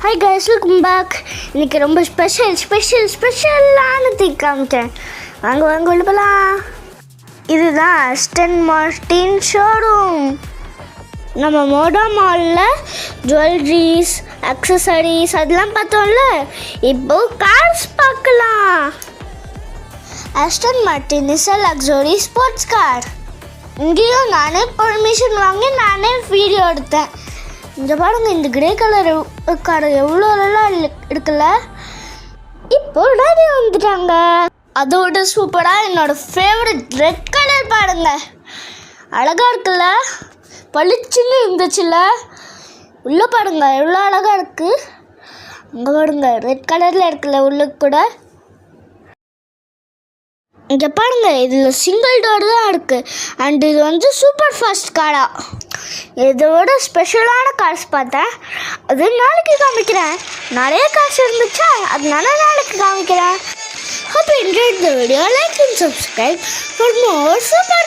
Hi guys, welcome back. இன்றைக்கி ரொம்ப ஸ்பெஷலான திங் காமிச்சேன். வாங்க உள்ள போகலாம். இதுதான் ஆஸ்டன் மார்டின் ஷோரூம். நம்ம மோடா மாலில் ஜுவல்லரிஸ், அக்சசரிஸ் அதெல்லாம் பார்த்தோம்ல. இப்போ கார்ஸ் பார்க்கலாம். Aston Martin is a luxury sports car. இங்கேயும் நானே பர்மிஷன் வாங்கி நானே வீடியோ எடுத்தேன். இந்த பாருங்க, இந்த கிரே கலர் கார் எவ்வளோ நல்லா இருக்குல்ல. இப்போ நிறைய வந்துட்டாங்க. அதோட சூப்பராக என்னோட ஃபேவரட் ரெட் கலர் பாருங்க, அழகா இருக்குல்ல, பளிச்சுன்னு இருந்துச்சுல்ல. உள்ள பாருங்க எவ்வளோ அழகா இருக்கு. அங்கே பாருங்க ரெட் கலரில் இருக்குல்ல உள்ள கூட. இங்கே பாருங்க, இதில் சிங்கிள் டோர் தான் இருக்குது. அண்ட் இது வந்து சூப்பர் ஃபாஸ்ட் காரா. இதோட ஸ்பெஷலான கார்ஸ் பார்த்தேன், அது நாளைக்கு காமிக்கிறேன். நிறைய கார்ஸ் இருந்துச்சா, அதனால நாளைக்கு காமிக்கிறேன். Hope you enjoyed the video. Like and subscribe for more super